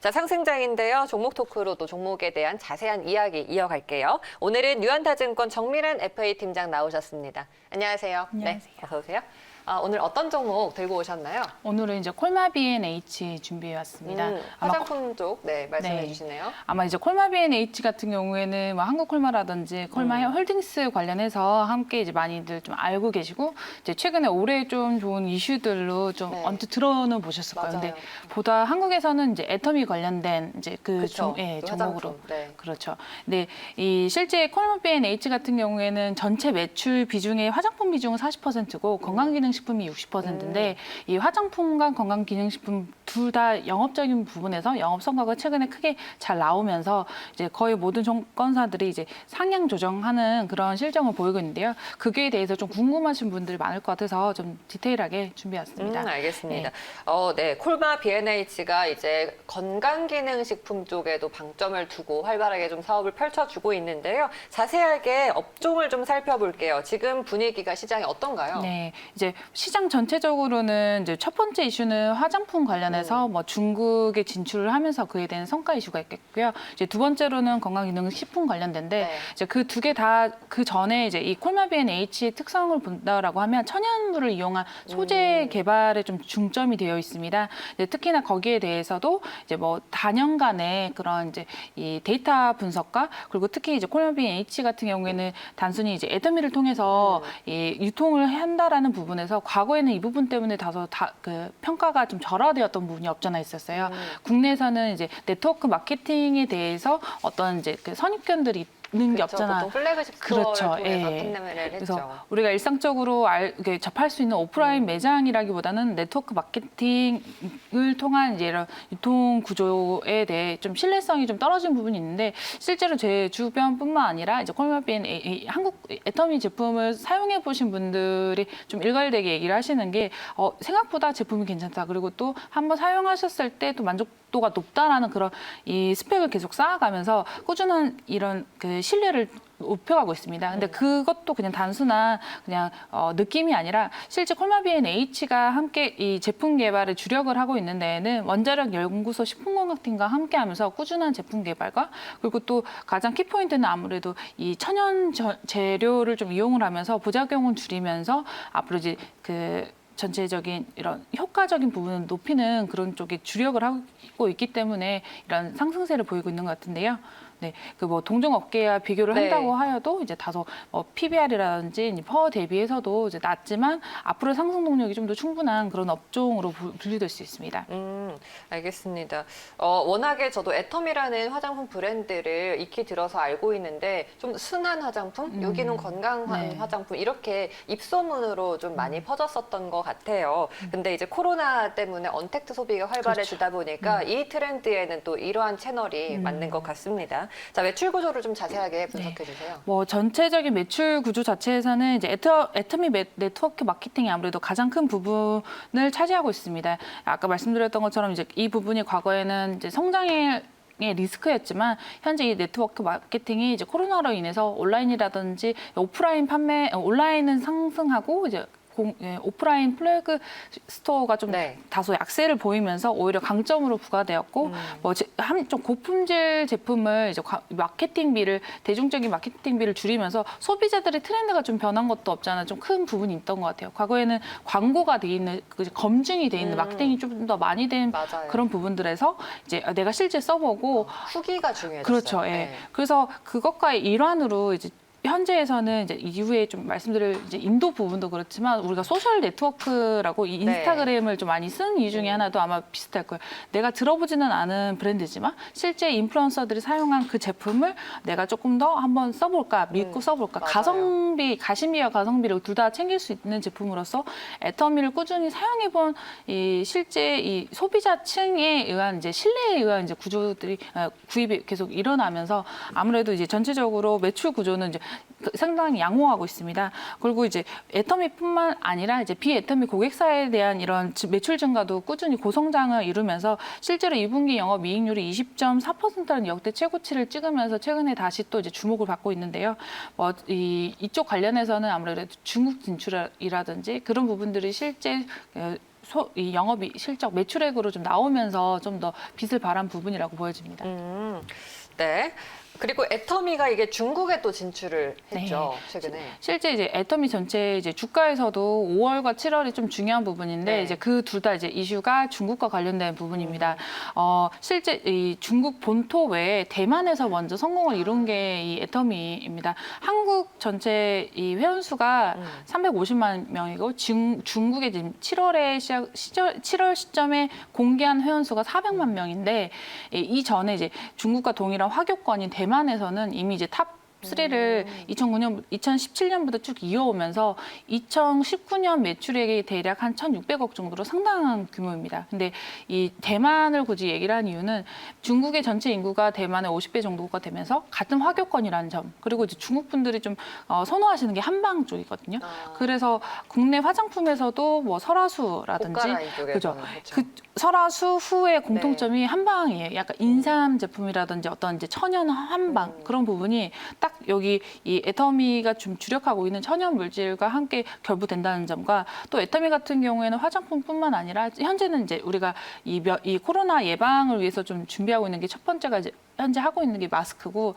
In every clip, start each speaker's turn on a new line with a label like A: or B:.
A: 자, 상승장인데요. 종목 토크로 또 종목에 대한 자세한 이야기 이어갈게요. 오늘은 유한타증권 정미란 FA 팀장 나오셨습니다. 안녕하세요.
B: 안녕하세요.
A: 네, 어서 오세요. 오늘 어떤 종목 들고 오셨나요?
B: 오늘은 이제 콜마 B&H 준비해 왔습니다.
A: 화장품 쪽, 네, 말씀해
B: 네.
A: 주시네요.
B: 아마 이제 콜마 B&H 같은 경우에는 뭐 한국 콜마라든지 콜마 홀딩스 관련해서 함께 이제 많이들 좀 알고 계시고 이제 최근에 올해 좀 좋은 이슈들로 좀
A: 네.
B: 언뜻 들어는 보셨을 거예요. 근데
A: 맞아요.
B: 보다 한국에서는 이제 애터미 관련된 이제
A: 그쵸,
B: 예,
A: 그
B: 종목으로
A: 화장품, 네.
B: 그렇죠. 근데 이 실제 콜마 B&H 같은 경우에는 전체 매출 비중의 화장품 비중은 40%고 건강기능식품이 60%인데 이 화장품과 건강기능식품 둘 다 영업적인 부분에서 영업 성과가 최근에 크게 잘 나오면서 이제 거의 모든 증권사들이 이제 상향 조정하는 그런 실정을 보이고 있는데요. 그게 대해서 좀 궁금하신 분들이 많을 것 같아서 좀 디테일하게 준비해왔습니다.
A: 알겠습니다.
B: 네.
A: 네, 콜마 B&H가 이제 건강기능식품 쪽에도 방점을 두고 활발하게 좀 사업을 펼쳐주고 있는데요. 자세하게 업종을 좀 살펴볼게요. 지금 분위기가 시장이 어떤가요?
B: 네, 이제 시장 전체적으로는 이제 첫 번째 이슈는 화장품 관련해서 뭐 중국에 진출을 하면서 그에 대한 성과 이슈가 있겠고요. 이제 두 번째로는 건강기능식품 관련된데
A: 네.
B: 이제 그 두 개 다 그 전에 이제 이 콜마 B&H의 특성을 본다라고 하면 천연물을 이용한 소재 개발에 좀 중점이 되어 있습니다. 이제 특히나 거기에 대해서도 이제 뭐 다년간의 그런 이제 이 데이터 분석과 그리고 특히 이제 콜마 B&H 같은 경우에는 단순히 이제 애터미를 통해서 이 유통을 한다라는 부분에서 과거에는 이 부분 때문에 다소 그 평가가 좀 절하되었던 부분이 없잖아 있었어요. 국내에서는 이제 네트워크 마케팅에 대해서 어떤 이제 그 선입견들이 있는 게
A: 그렇죠.
B: 없잖아.
A: 보통 플래그십
B: 그렇죠.
A: 스토어를 통해서
B: 예.
A: 판매를
B: 그래서
A: 했죠.
B: 우리가 일상적으로 이렇게 접할 수 있는 오프라인 매장이라기보다는 네트워크 마케팅을 통한 이제 이런 유통 구조에 대해 좀 신뢰성이 좀 떨어진 부분이 있는데 실제로 제 주변뿐만 아니라 이제 콜마 B&H 한국 애터미 제품을 사용해 보신 분들이 좀 일괄되게 얘기를 하시는 게 생각보다 제품이 괜찮다. 그리고 또 한번 사용하셨을 때 또 만족도가 높다라는 그런 이 스펙을 계속 쌓아가면서 꾸준한 이런 그 신뢰를 높여가고 있습니다. 근데 그것도 그냥 단순한 그냥 느낌이 아니라 실제 콜마 B&H가 함께 이 제품 개발에 주력을 하고 있는 데에는 원자력 연구소 식품공학팀과 함께하면서 꾸준한 제품 개발과 그리고 또 가장 키포인트는 아무래도 이 천연 재료를 좀 이용을 하면서 부작용을 줄이면서 앞으로 이제 그 전체적인 이런 효과적인 부분을 높이는 그런 쪽에 주력을 하고 있기 때문에 이런 상승세를 보이고 있는 것 같은데요. 네, 그 뭐 동종 업계와 비교를
A: 네.
B: 한다고 하여도 이제 다소 PBR이라든지 파워 대비해서도 이제 낮지만 앞으로 상승 동력이 좀 더 충분한 그런 업종으로 분류될 수 있습니다.
A: 알겠습니다. 워낙에 저도 애텀이라는 화장품 브랜드를 익히 들어서 알고 있는데 좀 순한 화장품, 유기농 건강한
B: 네.
A: 화장품 이렇게 입소문으로 좀 많이 퍼졌었던 것 같아요. 근데 이제 코로나 때문에 언택트 소비가 활발해지다 보니까 이 트렌드에는 또 이러한 채널이 맞는 것 같습니다. 자, 매출 구조를 좀 자세하게 분석해 주세요.
B: 뭐 전체적인 매출 구조 자체에서는 이제 애터미 네트워크 마케팅이 아무래도 가장 큰 부분을 차지하고 있습니다. 아까 말씀드렸던 것처럼 이제 이 부분이 과거에는 이제 성장의 리스크였지만 현재 이 네트워크 마케팅이 이제 코로나로 인해서 온라인이라든지 오프라인 판매 온라인은 상승하고 이제 오프라인 플래그 스토어가 좀
A: 네.
B: 다소 약세를 보이면서 오히려 강점으로 부과되었고 좀 고품질 제품을 이제 마케팅비를 대중적인 마케팅비를 줄이면서 소비자들의 트렌드가 좀 변한 것도 없잖아 좀 큰 부분이 있던 것 같아요. 과거에는 광고가 돼 있는 검증이 돼 있는 마케팅이 좀 더 많이 된
A: 맞아요.
B: 그런 부분들에서 이제 내가 실제 써보고
A: 후기가 중요해졌어요.
B: 그렇죠. 예.
A: 네.
B: 그래서 그것과의 일환으로 이제 현재에서는 이제 이후에 좀 말씀드릴 이제 인도 부분도 그렇지만 우리가 소셜 네트워크라고 이 인스타그램을 좀 많이 쓴 이유 중에 하나도 아마 비슷할 거예요. 내가 들어보지는 않은 브랜드지만 실제 인플루언서들이 사용한 그 제품을 내가 조금 더 한번 써볼까 믿고 써볼까
A: 맞아요.
B: 가심비와 가성비를 둘 다 챙길 수 있는 제품으로서 애터미를 꾸준히 사용해본 이 실제 이 소비자층에 의한 이제 신뢰에 의한 이제 구조들이 구입이 계속 일어나면서 아무래도 이제 전체적으로 매출 구조는 이제 상당히 양호하고 있습니다. 그리고 이제 애터미뿐만 아니라 이제 비애터미 고객사에 대한 이런 매출 증가도 꾸준히 고성장을 이루면서 실제로 2분기 영업이익률이 20.4%라는 역대 최고치를 찍으면서 최근에 다시 또 이제 주목을 받고 있는데요. 이쪽 관련해서는 아무래도 중국 진출이라든지 그런 부분들이 실제 이 영업이 실적 매출액으로 좀 나오면서 좀 더 빛을 발한 부분이라고 보여집니다.
A: 네. 그리고 애터미가 이게 중국에 또 진출을 했죠, 최근에.
B: 실제 이제 애터미 전체 이제 주가에서도 5월과 7월이 좀 중요한 부분인데
A: 네.
B: 이제 그 둘 다 이제 이슈가 중국과 관련된 부분입니다. 실제 이 중국 본토 외에 대만에서 먼저 성공을 이룬 게 이 애터미입니다. 한국 전체 이 회원 수가 350만 명이고 중국의 지금 7월 시점에 공개한 회원 수가 400만 명인데 이 전에 이제 중국과 동일한 화교권인 대만에서는 이미 이제 탑 3를 2017년부터 쭉 이어오면서 2019년 매출액이 대략 한 1,600억 정도로 상당한 규모입니다. 근데 이 대만을 굳이 얘기를 한 이유는 중국의 전체 인구가 대만의 50배 정도가 되면서 같은 화교권이라는 점, 그리고 이제 중국 분들이 좀 선호하시는 게 한방 쪽이거든요. 그래서 국내 화장품에서도 뭐 설화수라든지
A: 옷갈아입 쪽에서는
B: 그죠.
A: 그렇죠.
B: 그 설화수 후의 공통점이 한방이에요. 약간 인삼 제품이라든지 어떤 이제 천연 한방 그런 부분이 딱 여기 이 애터미가 좀 주력하고 있는 천연 물질과 함께 결부된다는 점과 또 애터미 같은 경우에는 화장품뿐만 아니라 현재는 이제 우리가 이 코로나 예방을 위해서 좀 준비하고 있는 게 첫 번째가 이제 현재 하고 있는 게 마스크고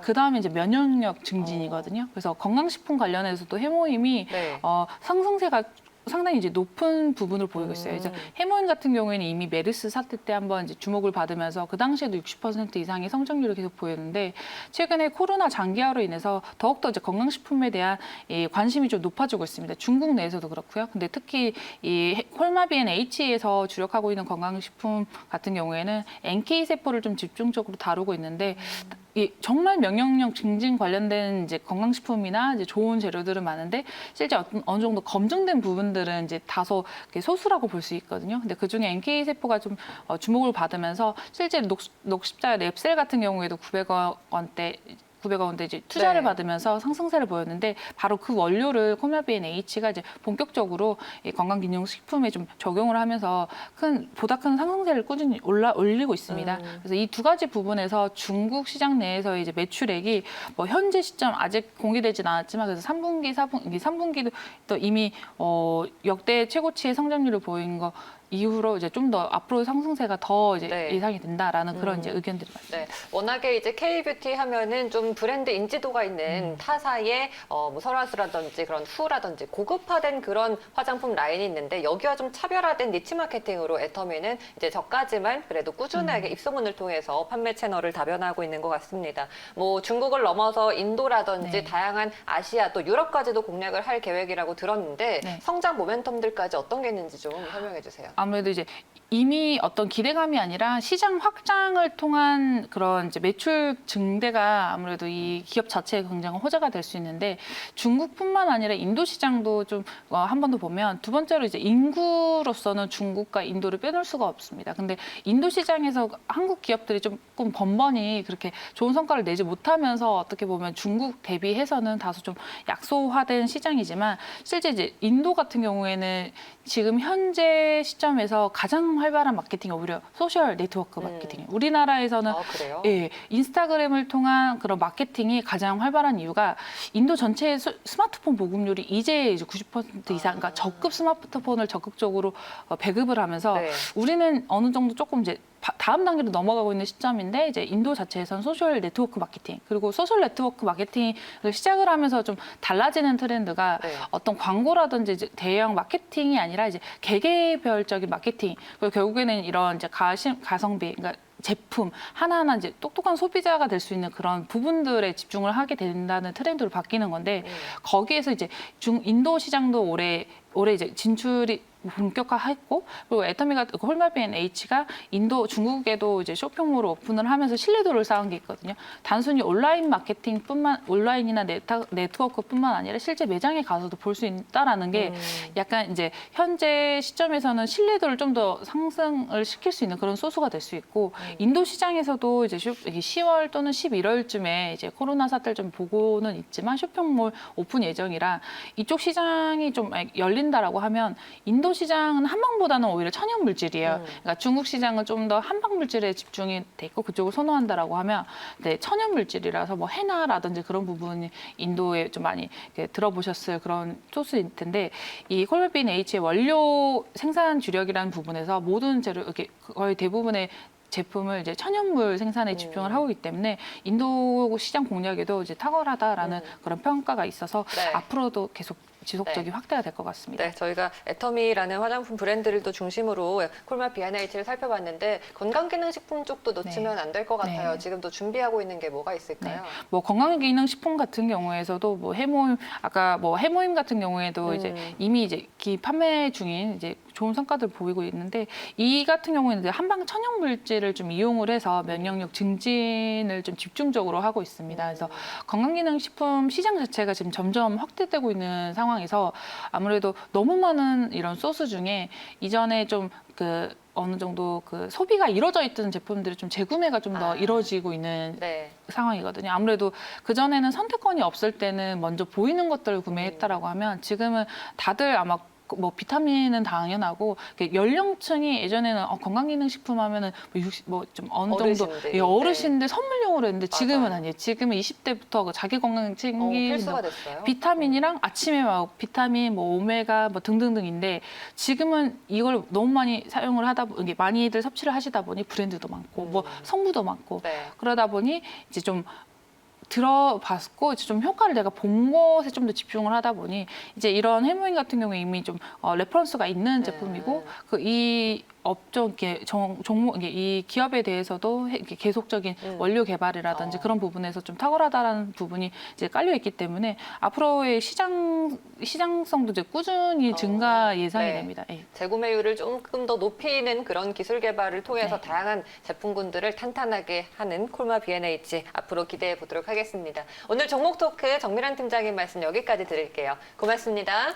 B: 그 다음에 이제 면역력 증진이거든요. 그래서 건강식품 관련해서도 해모임이
A: 네.
B: 상승세가 상당히 이제 높은 부분을 보이고 있어요. 그래서 해모임 같은 경우에는 이미 메르스 사태 때 한번 이제 주목을 받으면서 그 당시에도 60% 이상의 성장률을 계속 보였는데 최근에 코로나 장기화로 인해서 더욱더 이제 건강식품에 대한 이 관심이 좀 높아지고 있습니다. 중국 내에서도 그렇고요. 근데 특히 이 콜마비엔 H에서 주력하고 있는 건강식품 같은 경우에는 NK 세포를 좀 집중적으로 다루고 있는데 이 정말 면역력 증진 관련된 이제 건강식품이나 이제 좋은 재료들은 많은데 실제 어느 정도 검증된 부분들은 이제 다소 소수라고 볼 수 있거든요. 근데 그 중에 NK 세포가 좀 주목을 받으면서 실제 녹십자 랩셀 같은 경우에도 900원대 이제 투자를
A: 네.
B: 받으면서 상승세를 보였는데 바로 그 원료를 콜마비엔 H가 이제 본격적으로 이 건강기능식품에 좀 적용을 하면서 보다 큰 상승세를 꾸준히 올리고 있습니다. 그래서 이 두 가지 부분에서 중국 시장 내에서 이제 매출액이 뭐 현재 시점 아직 공개되진 않았지만 그래서 3분기, 3분기도 또 이미 역대 최고치의 성장률을 보인 거 이후로 이제 좀 더 앞으로 상승세가 더 이제
A: 네.
B: 예상이 된다라는 그런 이제 의견들이 많습니다.
A: 네, 워낙에 이제 K뷰티 하면은 좀 브랜드 인지도가 있는 타사의 뭐 설화수라든지 그런 후라든지 고급화된 그런 화장품 라인이 있는데 여기와 좀 차별화된 니치 마케팅으로 애터미는 이제 저가지만 그래도 꾸준하게 입소문을 통해서 판매 채널을 다변화하고 있는 것 같습니다. 뭐 중국을 넘어서 인도라든지
B: 네.
A: 다양한 아시아 또 유럽까지도 공략을 할 계획이라고 들었는데
B: 네.
A: 성장 모멘텀들까지 어떤 게 있는지 좀 설명해 주세요.
B: 아무래도 이제 이미 어떤 기대감이 아니라 시장 확장을 통한 그런 이제 매출 증대가 아무래도 이 기업 자체의 굉장한 호재가 될 수 있는데 중국뿐만 아니라 인도 시장도 좀 한 번 더 보면 두 번째로 이제 인구로서는 중국과 인도를 빼놓을 수가 없습니다. 근데 인도 시장에서 한국 기업들이 조금 번번이 그렇게 좋은 성과를 내지 못하면서 어떻게 보면 중국 대비해서는 다소 좀 약소화된 시장이지만 실제 이제 인도 같은 경우에는 지금 현재 시점에서 가장 활발한 마케팅이 오히려 소셜 네트워크 마케팅이에요. 우리나라에서는
A: 아, 그래요?
B: 예, 인스타그램을 통한 그런 마케팅이 가장 활발한 이유가 인도 전체의 스마트폰 보급률이 이제 90% 이상, 그러니까 저급 스마트폰을 적극적으로 배급을 하면서
A: 네.
B: 우리는 어느 정도 조금 이제 다음 단계로 넘어가고 있는 시점인데 이제 인도 자체에서는 소셜 네트워크 마케팅 그리고 소셜 네트워크 마케팅을 시작을 하면서 좀 달라지는 트렌드가
A: 네.
B: 어떤 광고라든지 이제 대형 마케팅이 아니라 이제 개개별적인 마케팅 그리고 결국에는 이런 이제 가성비 그러니까 제품 하나하나 이제 똑똑한 소비자가 될 수 있는 그런 부분들에 집중을 하게 된다는 트렌드로 바뀌는 건데 거기에서 이제 인도 시장도 올해 이제 진출이 본격화했고 그리고 애터미가 콜마비엔 H가 인도 중국에도 이제 쇼핑몰을 오픈을 하면서 신뢰도를 쌓은 게 있거든요. 단순히 온라인이나 네트워크뿐만 아니라 실제 매장에 가서도 볼 수 있다라는 게 약간 이제 현재 시점에서는 신뢰도를 좀 더 상승을 시킬 수 있는 그런 소스가 될 수 있고 인도 시장에서도 이제 10월 또는 11월쯤에 이제 코로나 사태를 좀 보고는 있지만 쇼핑몰 오픈 예정이라 이쪽 시장이 좀 열린다라고 하면 인도 시장은 한방보다는 오히려 천연 물질이에요. 그러니까 중국 시장은 좀 더 한방 물질에 집중이 돼 있고 그쪽을 선호한다라고 하면 네, 천연 물질이라서 뭐 해나라든지 그런 부분이 인도에 좀 많이 들어보셨을 그런 소스일 텐데 이 콜바비인 H의 원료 생산 주력이라는 부분에서 모든 재료 이렇게 거의 대부분의 제품을 이제 천연물 생산에 집중을 하고 있기 때문에 인도 시장 공략에도 이제 탁월하다라는 그런 평가가 있어서
A: 네.
B: 앞으로도 계속 지속적인 확대가 될 것 같습니다.
A: 네, 저희가 애터미라는 화장품 브랜드를 또 중심으로 콜마 B&H를 살펴봤는데 건강기능식품 쪽도 놓치면 안 될 것 같아요.
B: 네.
A: 지금 또 준비하고 있는 게 뭐가 있을까요?
B: 뭐 건강기능식품 같은 경우에서도 뭐 해모임 아까 뭐 해모임 같은 경우에도 이제 이미 이제 판매 중인 이제 좋은 성과들 보이고 있는데 이 같은 경우에는 이제 한방 천연 물질을 좀 이용을 해서 면역력 증진을 좀 집중적으로 하고 있습니다. 그래서 건강기능식품 시장 자체가 지금 점점 확대되고 있는 상황에서 아무래도 너무 많은 이런 소스 중에 이전에 좀 어느 정도 소비가 이루어져 있던 제품들이 좀 재구매가 좀 더 이루어지고 있는
A: 네.
B: 상황이거든요. 아무래도 그전에는 선택권이 없을 때는 먼저 보이는 것들을 구매했다라고 하면 지금은 다들 아마 뭐 비타민은 당연하고 연령층이 예전에는 건강기능식품 하면은 뭐좀 어느 정도
A: 어르신들.
B: 어르신들 선물용으로 했는데 지금은
A: 맞아요.
B: 아니에요. 지금은 20대부터 자기 건강 챙기는
A: 필수가 됐어요.
B: 비타민이랑 아침에 막 비타민, 뭐 오메가 뭐 등등등인데 지금은 이걸 너무 많이 사용을 하다 보니 많이들 섭취를 하시다 보니 브랜드도 많고 뭐 성분도 많고
A: 네.
B: 그러다 보니 이제 좀 들어봤고 이제 좀 효과를 내가 본 것에 좀 더 집중을 하다 보니 이제 이런 해모임 같은 경우에 이미 좀 레퍼런스가 있는 제품이고 이 업종 종목 이 기업에 대해서도 이렇게 계속적인 원료 개발이라든지 그런 부분에서 좀 탁월하다라는 부분이 이제 깔려 있기 때문에 앞으로의 시장성도 이제 꾸준히 증가 예상이
A: 네.
B: 됩니다. 예.
A: 재구매율을 조금 더 높이는 그런 기술 개발을 통해서
B: 네.
A: 다양한 제품군들을 탄탄하게 하는 콜마 B&H 앞으로 기대해 보도록 하겠습니다. 오늘 종목 토크 정밀한 팀장님 말씀 여기까지 드릴게요. 고맙습니다.